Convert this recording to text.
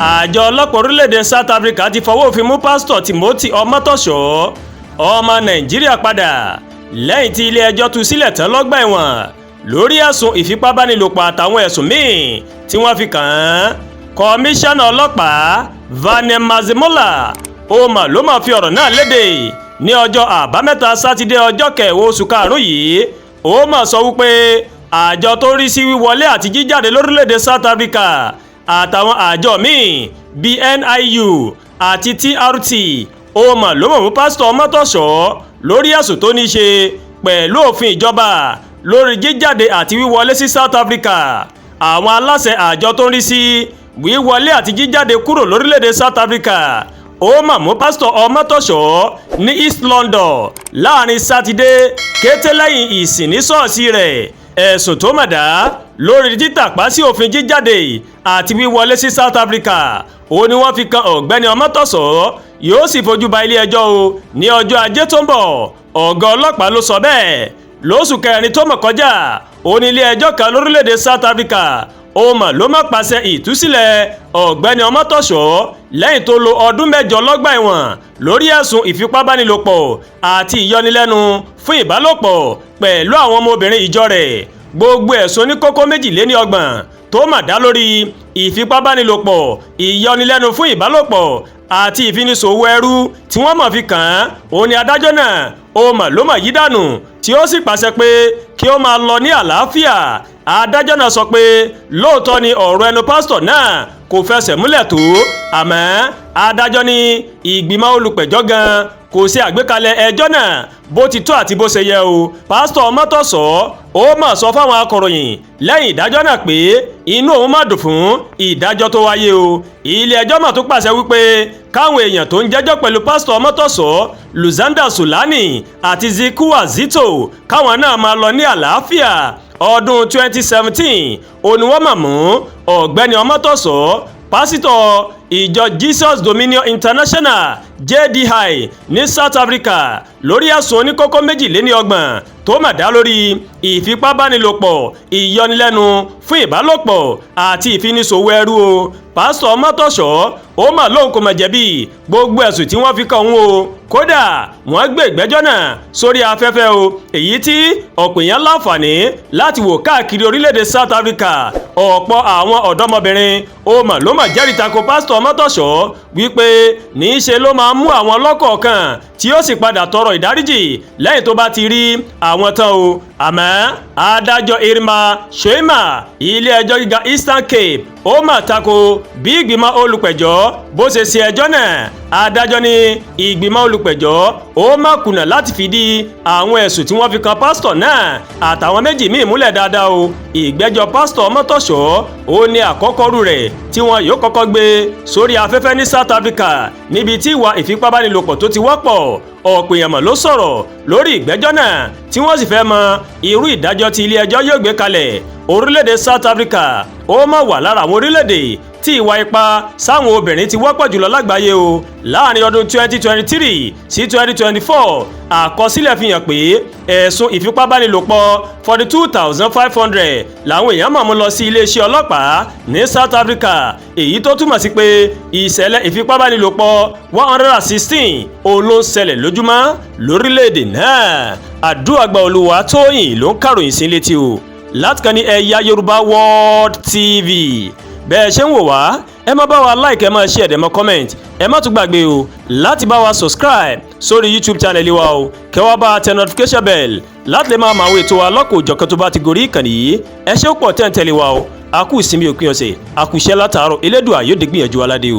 àjọ ọlọ́pàá orílẹ̀-èdè South Africa ti fọwọ́ òfin mú pásítọ̀ Timothy Ọmọ́tọ̀ṣọ́ ọmọ Nàìjíríà padà lẹ́yìn tí ilé-ẹjọ́ tú sílẹ̀ tán lọ́gbà ẹ̀wọ̀n lórí ẹ̀sùn ìfipábánilòpọ̀ àtàwọn ẹ̀sùn míì tí wọ́n fi kàn án. Kọmíṣánná ọlọ́pàá Vanem Mazimola ló máa fi ọ̀rọ̀ náà léde ní ọjọ́ àbámẹ́ta sátidé ọjọ́ kẹwàá oṣù karùn-ún yìí. Ó máa sọ wípé àjọ tó rí sí wíwọlé àti jíjáde lórílẹ̀‐èdè South Africa àtàwọn àjọ míì bíi NIU àti TRT ló mọ̀ mú pásítọ̀ Ọmọ́tọ̀ṣọ́ lórí ẹ̀sùn tó ní ṣe pẹ̀lú òfin ìjọba lórí jíjáde àti wíwọlé sí South Africa. Àwọn aláṣẹ àjọ tó ń rí sí wíwọlé àti jíjáde kúrò lórílẹ̀‐èdè South Africa mọ̀ mú pásítọ̀ Ọmọ́tọ̀ṣọ́ ní East London láàrin sátidé kété lẹ́yìn ìsìn ní ṣọ́ọ̀ṣì rẹ̀. Ẹ̀sùn tó mọ̀ dá lórí títàpá sí òfin jíjáde àti wíwọlé sí South Africa ni wọ́n fi kan ọ̀gbẹ́ni Ọmọ́tọ̀ṣọ́ yóò sì fojú ba ilé ẹjọ́ ní ọjọ́ ajé tó ń bọ̀. Ọ̀gá ọlọ́pàá ló sọ bẹ́ẹ̀ lóṣù kẹrin tó mọ̀ kọjá. Ní ilé ẹjọ́ kan lórílẹ̀‐èdè South Africa ló má pàṣẹ ìtúsílẹ̀ ọ̀gbẹ́ni Ọmọ́tọ̀ṣọ́ lẹ́yìn tó lo ọdún 7 lọ́gbà ẹ̀wọ̀n lórí ẹ̀sùn ìfipábánilòpọ̀ àti ìyọnilẹ́nu fún ìbálòpọ̀ pẹ̀lú àwọn ọmọbìnrin ìjọ rẹ̀. Gbogbo ẹ̀sùn oníkókó 22 tó mà dá lórí ìfipábánilòpọ̀, ìyọnilẹ́nu fún ìbálòpọ̀ àti ìfiniṣòwò ẹrú tí wọ́n mọ̀ fi kàn án. Ní adájọ́ náà ló mà yí dànù tí ó sì pàṣẹ pé kí ó máa lọ ní àlàáfíà. Adájọ́ náà sọ pé lóòótọ́ ni ọ̀rọ̀ ẹnu pásítọ̀ náà kò fẹsẹ̀ múlẹ̀ tó, àmọ́ adájọ́ ní ìgbìmọ̀ olùpẹ̀jọ́ gan kò ṣe àgbékalẹ̀ ẹjọ́ náà bó ti tó àti bó ṣe yẹ Pásítọ̀ Ọmọ́tọ̀ṣọ́ mà sọ fáwọn akọ̀ròyìn lẹ́yìn ìdájọ́ náà pé inú òun má dùn fún ìdájọ́ tó wáyé ilé ẹjọ́ mà tún pàṣẹ wípé káwọn èèyàn tó ń jẹ́jọ́ pẹ̀lú Pásítọ̀ Ọmọ́tọ̀ṣọ́ Luzanda Sulani àti Zikuwa Zito káwọn náà máa lọ ní àlàáfíà. Ọdún 2017 ni wọ́n mà mú ọ̀gbẹ́ni Ọmọ́tọ̀ṣọ́ pásítọ̀ ìjọ Jesus Dominion International JDI ní South Africa lórí ẹ̀sùn oníkókó 22 tó mà dá lórí ìfipábánilòpọ̀, ìyọnilẹ́nu fún ìbálòpọ̀ àti ìfiniṣòwò ẹrú Pásítọ̀ Ọmọ́tọ̀ṣọ́ mà lóun kò mà jẹ̀bi gbogbo ẹ̀sùn tí wọ́n fi kàn òun kódà wọ́n gbé ìgbẹ́jọ́ náà sórí afẹ́fẹ́ èyí tí ọ̀pọ̀ èèyàn láǹfààní láti wò káàkiri orílẹ̀-èdè South Africa. Ọ̀pọ̀ àwọn ọ̀dọ́mọbìnrin ló mà jẹ́rìí tako Pásítọ̀ Ọmọ́tọ̀ṣọ́ wípé níṣe ló máa mú àwọn lọ́kọ̀ọ̀kan tí ó sì padà tọrọ ìdáríjì lẹ́yìn tó bá ti rí àwọn tán àmọ́ adájọ́ Irma Shoima ilé ẹjọ́ gíga Eastern Cape mà tako bí ìgbìmọ̀ olùpẹ̀jọ́ bó ṣe ṣe ẹjọ́ náà. Adájọ́ ní ìgbìmọ̀ olùpẹ̀jọ́ má kùnà láti fìdí àwọn ẹ̀sùn tí wọ́n fi kan pásítọ̀ náà àtàwọn méjì míì múlẹ̀ dáadáa ìgbẹ́jọ́ Pásítọ̀ Ọmọ́tọ̀ṣọ́ ní àkọ́kọ́ rú rẹ̀ tí wọ́n yóò kọ́kọ́ gbé sórí afẹ́fẹ́ ní South Africa níbi tí ìwà ìfipábánilòpọ̀ tó ti wọ́pọ̀. Ọ̀pọ̀ èèyàn mà ló sọ̀rọ̀ lórí ìgbẹ́jọ́ náà tí wọ́n sì fẹ́ mọ irú ìdájọ́ tí ilé ẹjọ́ yóò gbé kalẹ̀. Orílẹ̀-èdè South Africa mà wà lára àwọn orílẹ̀-èdè tí ìwà ipá sáwọn obìnrin ti wọ́pọ̀ jùlọ lágbàáyé láàrin ọdún 2023 sí 2024. Àkọsílẹ̀ fi hàn pé ẹ̀sùn ìfipábánilòpọ̀ 42,500 làwọn èèyàn mọ̀ mú lọ sí iléeṣẹ́ ọlọ́pàá ní South Africa, èyí tó túmọ̀ sí pé ìṣẹ̀lẹ̀ ìfipábánilòpọ̀ 116 ló ń ṣẹlẹ̀ lójúmọ́ lórílẹ̀‐èdè náà. Àdúràgbà Olúwatóyìn ló ń kàròyìn sí létí láti kàn ní Ẹ̀yà Yorùbá World TV. Bẹ́ẹ̀ ṣe ń wò wá ẹ má bá wa like, ẹ má share, ẹ má comment, ẹ má tún gbàgbé láti bá wa subscribe sórí YouTube channel wa kẹ́ wá bá tẹ notification bell láti lè máa máa wo ètò wa lọ́kọ̀ọ́jọ̀kan tó bá ti gorí ìkànnì yìí. Ẹ ṣé pọ̀ tẹ́ ń tẹ̀lé wa a kú ìsinmi òpin ọ̀sẹ̀, a kú iṣẹ́ látàárọ̀, Elédùà yóò dé gbìyànjú aládé